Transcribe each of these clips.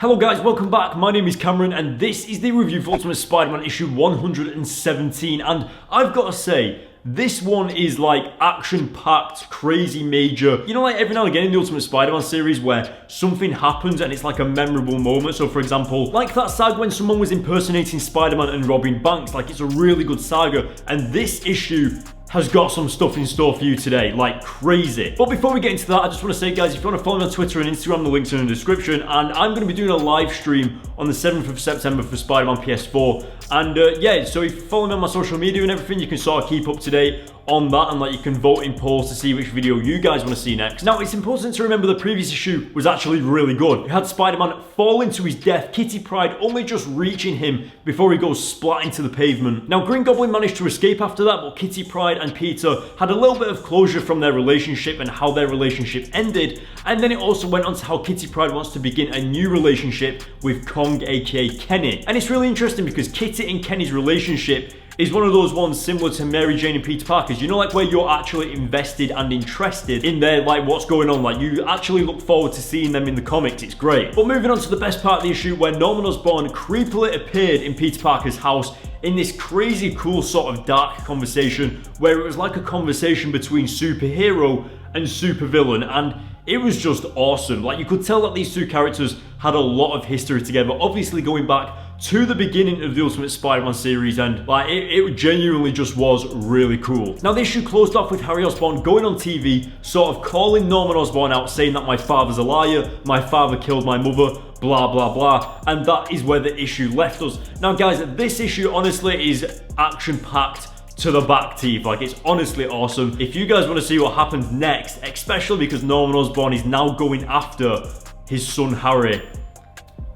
Hello guys, welcome back. My name is Cameron and this is the review for Ultimate Spider-Man issue 117, and I've got to say, this one is like action-packed, crazy major. You know, like every now and again in the Ultimate Spider-Man series where something happens and it's like a memorable moment. So for example, like that saga when someone was impersonating Spider-Man and robbing banks. Like, it's a really good saga, and this issue has got some stuff in store for you today, like crazy. But before we get into that, I just want to say, guys, if you want to follow me on Twitter and Instagram, the links are in the description, and I'm going to be doing a live stream on the 7th of September for Spider-Man PS4, and yeah, so if you follow me on my social media and everything, you can sort of keep up to date on that, and like you can vote in polls to see which video you guys want to see next. Now, it's important to remember the previous issue was actually really good. You had Spider-Man fall into his death, Kitty Pryde only just reaching him before he goes splat into the pavement. Now, Green Goblin managed to escape after that, but Kitty Pryde and Peter had a little bit of closure from their relationship and how their relationship ended, and then it also went on to how Kitty Pryde wants to begin a new relationship with Kong, aka Kenny. And it's really interesting because Kitty and Kenny's relationship is one of those ones similar to Mary Jane and Peter Parker's. You know, like where you're actually invested and interested in their, like, what's going on. Like, you actually look forward to seeing them in the comics. It's great. But moving on to the best part of the issue, where Norman Osborn creepily appeared in Peter Parker's house in this crazy cool sort of dark conversation where it was like a conversation between superhero and supervillain, and it was just awesome. Like, you could tell that these two characters had a lot of history together, obviously going back to the beginning of the Ultimate Spider-Man series, and like it genuinely just was really cool. Now, the issue closed off with Harry Osborn going on TV, sort of calling Norman Osborn out, saying that my father's a liar, my father killed my mother, blah blah blah, and that is where the issue left us. Now guys, this issue honestly is action-packed to the back teeth. Like, it's honestly awesome. If you guys want to see what happens next, especially because Norman Osborn is now going after his son Harry,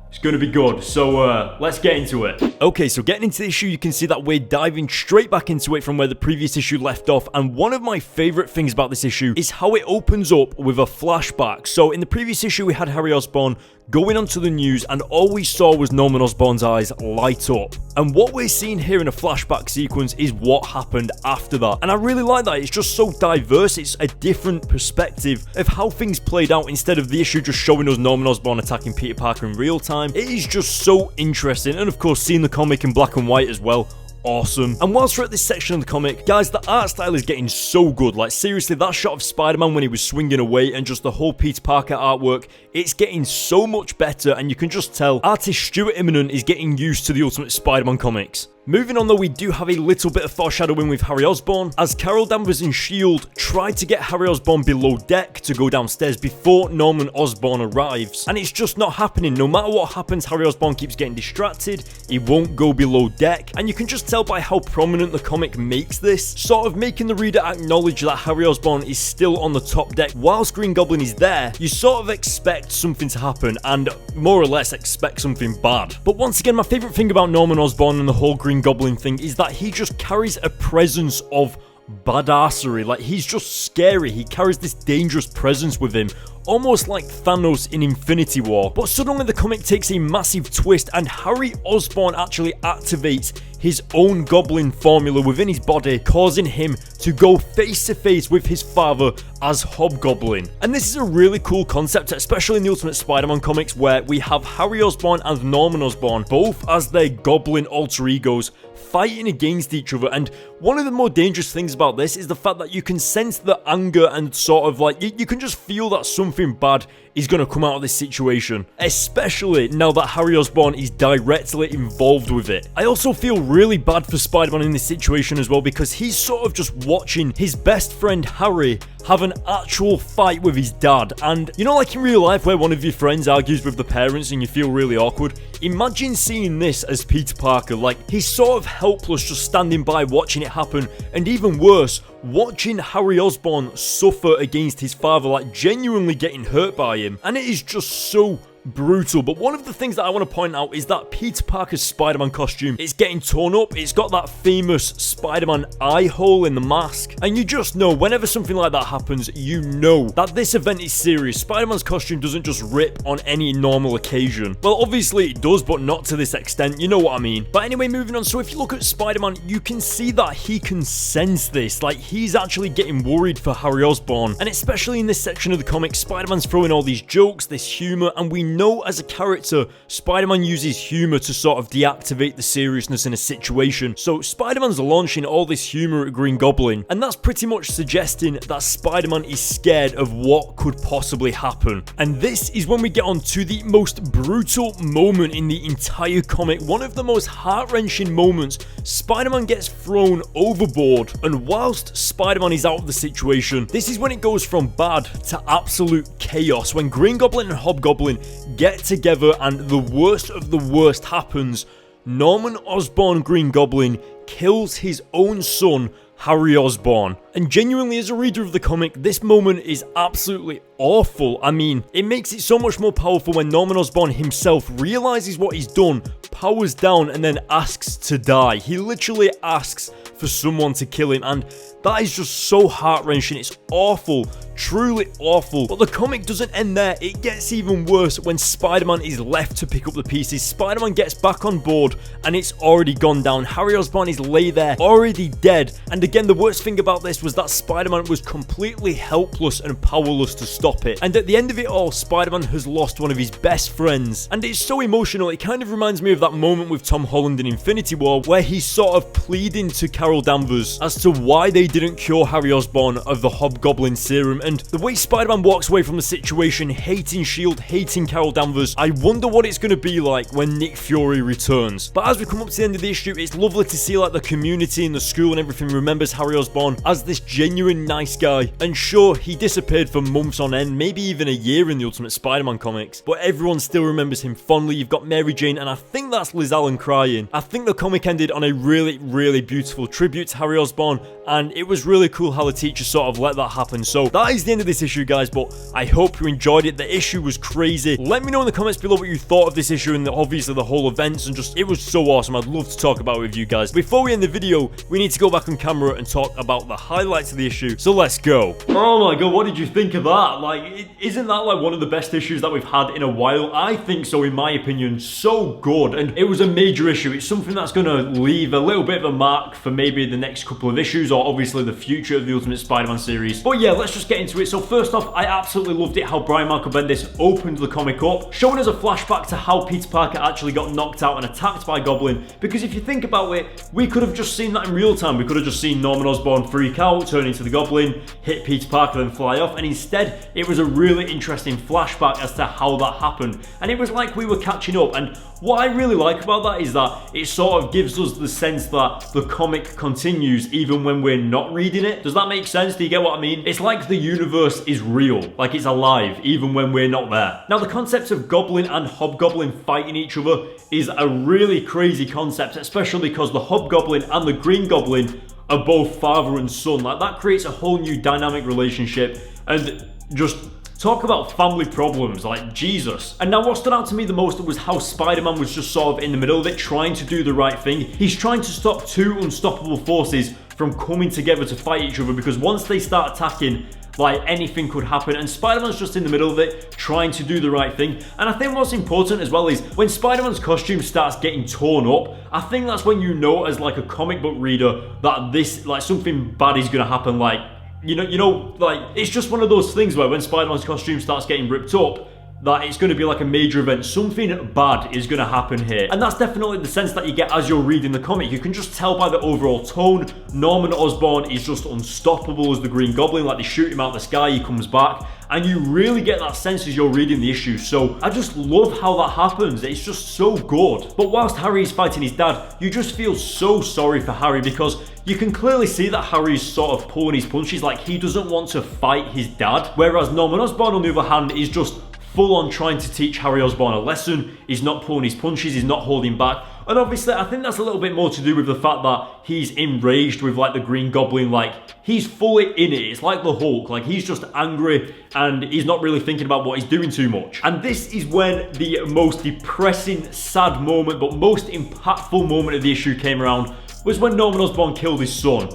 it's going to be good. So let's get into it. Okay, so getting into the issue, you can see that we're diving straight back into it from where the previous issue left off, and one of my favorite things about this issue is how it opens up with a flashback. So in the previous issue, we had Harry Osborn going onto the news, and all we saw was Norman Osborn's eyes light up. And what we're seeing here in a flashback sequence is what happened after that. And I really like that. It's just so diverse. It's a different perspective of how things played out instead of the issue just showing us Norman Osborn attacking Peter Parker in real time. It is just so interesting. And of course, seeing the comic in black and white as well. Awesome. And whilst we're at this section of the comic, guys, the art style is getting so good. Like, seriously, that shot of Spider-Man when he was swinging away and just the whole Peter Parker artwork, it's getting so much better, and you can just tell artist Stuart Immonen is getting used to the Ultimate Spider-Man comics. Moving on though, we do have a little bit of foreshadowing with Harry Osborn, as Carol Danvers and S.H.I.E.L.D. try to get Harry Osborn below deck to go downstairs before Norman Osborn arrives. And it's just not happening. No matter what happens, Harry Osborn keeps getting distracted. He won't go below deck. And you can just tell by how prominent the comic makes this, sort of making the reader acknowledge that Harry Osborn is still on the top deck whilst Green Goblin is there. You sort of expect something to happen, and more or less expect something bad. But once again, my favourite thing about Norman Osborn and the whole Green Goblin thing is that he just carries a presence of badassery. Like, he's just scary. He carries this dangerous presence with him, almost like Thanos in Infinity War. But suddenly the comic takes a massive twist, and Harry Osborn actually activates his own goblin formula within his body, causing him to go face to face with his father as Hobgoblin. And this is a really cool concept, especially in the Ultimate Spider-Man comics, where we have Harry Osborn and Norman Osborn, both as their goblin alter egos, fighting against each other. And one of the more dangerous things about this is the fact that you can sense the anger and sort of like, you can just feel that something bad is going to come out of this situation, especially now that Harry Osborn is directly involved with it. I also feel really bad for Spider-Man in this situation as well, because he's sort of just watching his best friend Harry have an actual fight with his dad. And you know, like in real life where one of your friends argues with the parents and you feel really awkward, imagine seeing this as Peter Parker. Like, he's sort of helpless just standing by watching it happen, and even worse, watching Harry Osborn suffer against his father, like genuinely getting hurt by him. And it is just so brutal. But one of the things that I want to point out is that Peter Parker's Spider-Man costume, it's getting torn up. It's got that famous Spider-Man eye hole in the mask, and you just know whenever something like that happens, you know that this event is serious. Spider-Man's costume doesn't just rip on any normal occasion. Well, obviously it does, but not to this extent, you know what I mean. But anyway, moving on. So if you look at Spider-Man, you can see that he can sense this. Like, he's actually getting worried for Harry Osborn, and especially in this section of the comic, Spider-Man's throwing all these jokes, this humor, and we know as a character, Spider-Man uses humor to sort of deactivate the seriousness in a situation. So Spider-Man's launching all this humor at Green Goblin, and that's pretty much suggesting that Spider-Man is scared of what could possibly happen. And this is when we get on to the most brutal moment in the entire comic, one of the most heart-wrenching moments. Spider-Man gets thrown overboard, and whilst Spider-Man is out of the situation, this is when it goes from bad to absolute chaos, when Green Goblin and Hobgoblin get together and the worst of the worst happens. Norman Osborn Green Goblin kills his own son, Harry Osborn. And genuinely, as a reader of the comic, this moment is absolutely awful. I mean, it makes it so much more powerful when Norman Osborn himself realizes what he's done, powers down, and then asks to die. He literally asks for someone to kill him, and that is just so heart-wrenching. It's awful, truly awful. But the comic doesn't end there. It gets even worse when Spider-Man is left to pick up the pieces. Spider-Man gets back on board, and it's already gone down. Harry Osborn is lay there, already dead. And again, the worst thing about this was that Spider-Man was completely helpless and powerless to stop it. And at the end of it all, Spider-Man has lost one of his best friends. And it's so emotional. It kind of reminds me of that moment with Tom Holland in Infinity War, where he's sort of pleading to Carol Danvers as to why they didn't cure Harry Osborn of the Hobgoblin serum. And the way Spider-Man walks away from the situation, hating S.H.I.E.L.D., hating Carol Danvers, I wonder what it's going to be like when Nick Fury returns. But as we come up to the end of the issue, it's lovely to see like the community and the school and everything remembers Harry Osborn as this genuine nice guy. And sure, he disappeared for months on end, maybe even a year in the Ultimate Spider-Man comics, but everyone still remembers him fondly. You've got Mary Jane, and I think that's Liz Allen crying. I think the comic ended on a really, really beautiful tribute to Harry Osborn, and it was really cool how the teacher sort of let that happen. So that is the end of this issue, guys, but I hope you enjoyed it. The issue was crazy. Let me know in the comments below what you thought of this issue and obviously the whole events, and just, it was so awesome. I'd love to talk about it with you guys. Before we end the video, we need to go back on camera and talk about the highlights of the issue, so let's go. Oh my god, what did you think of that? Like, isn't that like one of the best issues that we've had in a while? I think so, in my opinion. So good, and it was a major issue. It's something that's going to leave a little bit of a mark for maybe the next couple of issues, or obviously the future of the Ultimate Spider-Man series. But yeah, let's just get into it. So first off, I absolutely loved it how Brian Michael Bendis opened the comic up, showing us a flashback to how Peter Parker actually got knocked out and attacked by Goblin. Because if you think about it, we could have just seen that in real time. We could have just seen Norman Osborn freak out, turn into the Goblin, hit Peter Parker, then fly off. And instead, it was a really interesting flashback as to how that happened. And it was like we were catching up. And what I really like about that is that it sort of gives us the sense that the comic continues even when we're not reading it. Does that make sense? Do you get what I mean? It's like the universe is real, like it's alive even when we're not there. Now, the concept of Goblin and Hobgoblin fighting each other is a really crazy concept, especially because the Hobgoblin and the Green Goblin are both father and son. Like, that creates a whole new dynamic relationship, and just talk about family problems, like Jesus. And now what stood out to me the most was how Spider-Man was just sort of in the middle of it, trying to do the right thing. He's trying to stop two unstoppable forces from coming together to fight each other, because once they start attacking, like, anything could happen, and Spider-Man's just in the middle of it, trying to do the right thing. And I think what's important as well is when Spider-Man's costume starts getting torn up, I think that's when you know as like a comic book reader that this, like, something bad is gonna happen. Like, you know, like, it's just one of those things where when Spider-Man's costume starts getting ripped up, that it's going to be like a major event. Something bad is going to happen here. And that's definitely the sense that you get as you're reading the comic. You can just tell by the overall tone. Norman Osborn is just unstoppable as the Green Goblin. Like, they shoot him out the sky, he comes back. And you really get that sense as you're reading the issue. So I just love how that happens. It's just so good. But whilst Harry is fighting his dad, you just feel so sorry for Harry, because you can clearly see that Harry's sort of pulling his punches. Like, he doesn't want to fight his dad. Whereas Norman Osborn, on the other hand, is just full on trying to teach Harry Osborn a lesson. He's not pulling his punches, he's not holding back. And obviously, I think that's a little bit more to do with the fact that he's enraged with, like, the Green Goblin. Like, he's fully in it. It's like the Hulk. Like, he's just angry and he's not really thinking about what he's doing too much. And this is when the most depressing, sad moment, but most impactful moment of the issue came around, was when Norman Osborn killed his son.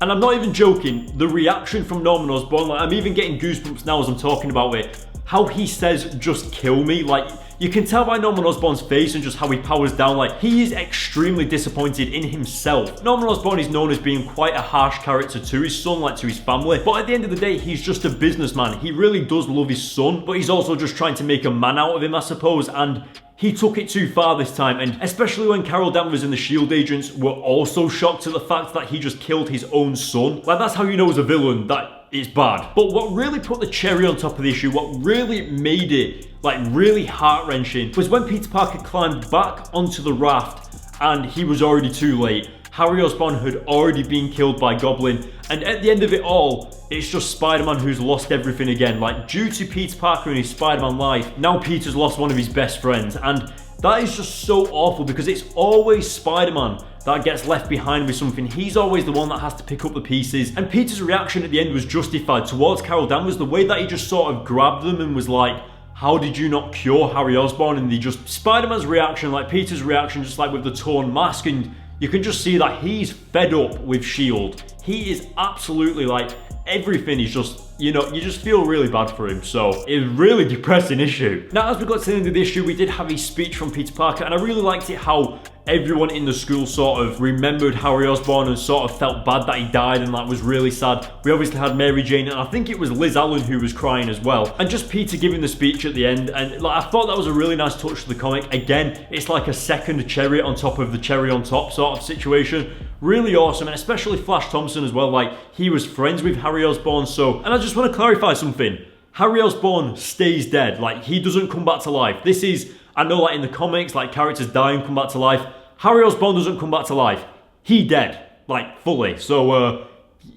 And I'm not even joking, the reaction from Norman Osborn, like, I'm even getting goosebumps now as I'm talking about it. How he says, "just kill me." Like, you can tell by Norman Osborn's face and just how he powers down, like, he is extremely disappointed in himself. Norman Osborn is known as being quite a harsh character to his son, like to his family, but at the end of the day, he's just a businessman. He really does love his son, but he's also just trying to make a man out of him, I suppose, and he took it too far this time, and especially when Carol Danvers and the S.H.I.E.L.D. agents were also shocked at the fact that he just killed his own son. Like, that's how you know as a villain that it's bad. But what really put the cherry on top of the issue, what really made it, like, really heart-wrenching, was when Peter Parker climbed back onto the raft and he was already too late. Harry Osborn had already been killed by Goblin, and at the end of it all, it's just Spider-Man who's lost everything again. Like, due to Peter Parker and his Spider-Man life, now Peter's lost one of his best friends, and that is just so awful because it's always Spider-Man that gets left behind with something. He's always the one that has to pick up the pieces, and Peter's reaction at the end was justified towards Carol Danvers. The way that he just sort of grabbed them and was like, how did you not cure Harry Osborn? And Spider-Man's reaction, like Peter's reaction, just like with the torn mask, and you can just see that he's fed up with S.H.I.E.L.D. He is absolutely, like, everything is just, you know, you just feel really bad for him. So it's a really depressing issue. Now, as we got to the end of the issue, we did have a speech from Peter Parker, and I really liked it how everyone in the school sort of remembered Harry Osborn and sort of felt bad that he died, and that was really sad. We obviously had Mary Jane, and I think it was Liz Allen who was crying as well, and just Peter giving the speech at the end, and like, I thought that was a really nice touch to the comic. Again, it's like a second cherry on top of the cherry on top sort of situation. Really awesome, and especially Flash Thompson as well. Like, he was friends with Harry Osborn. So, and I just want to clarify something. Harry Osborn stays dead. Like, he doesn't come back to life. This is, I know, like in the comics, like characters die and come back to life. Harry Osborn doesn't come back to life. He dead, like, fully. So,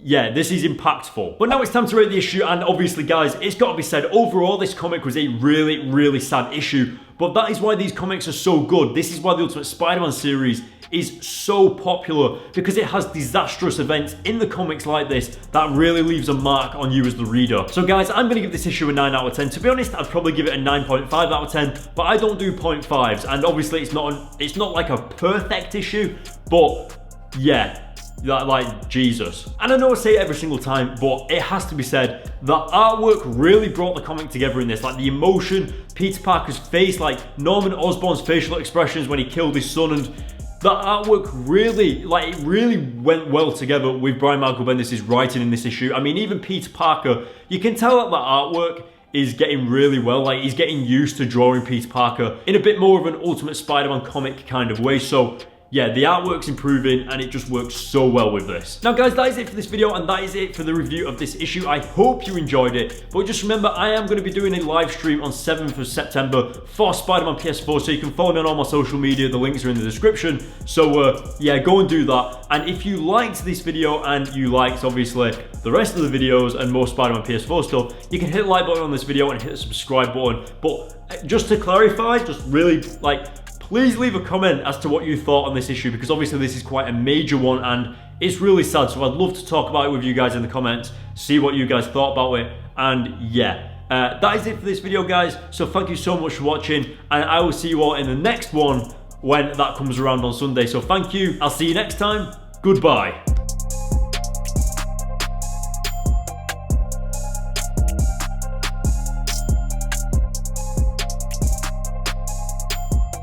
yeah, this is impactful. But now it's time to rate the issue, and obviously, guys, it's got to be said, overall, this comic was a really, really sad issue. But that is why these comics are so good. This is why the Ultimate Spider-Man series is so popular, because it has disastrous events in the comics like this that really leaves a mark on you as the reader. So guys, I'm going to give this issue a 9 out of 10. To be honest, I'd probably give it a 9.5 out of 10, but I don't do 0.5s, and obviously it's not like a perfect issue, but yeah, like Jesus. And I know I say it every single time, but it has to be said, the artwork really brought the comic together in this. Like, the emotion, Peter Parker's face, like Norman Osborn's facial expressions when he killed his son, and the artwork really, like, it really went well together with Brian Michael Bendis' writing in this issue. I mean, even Peter Parker, you can tell that the artwork is getting really well. Like, he's getting used to drawing Peter Parker in a bit more of an Ultimate Spider-Man comic kind of way. So yeah, the artwork's improving, and it just works so well with this. Now guys, that is it for this video, and that is it for the review of this issue. I hope you enjoyed it, but just remember, I am going to be doing a live stream on 7th of September for Spider-Man PS4, so you can follow me on all my social media. The links are in the description. So yeah, go and do that. And if you liked this video and you liked, obviously, the rest of the videos and more Spider-Man PS4 stuff, you can hit the like button on this video and hit the subscribe button. But just to clarify, just really, like, please leave a comment as to what you thought on this issue, because obviously this is quite a major one and it's really sad. So I'd love to talk about it with you guys in the comments, see what you guys thought about it. And yeah, that is it for this video, guys. So thank you so much for watching, and I will see you all in the next one when that comes around on Sunday. So thank you. I'll see you next time. Goodbye.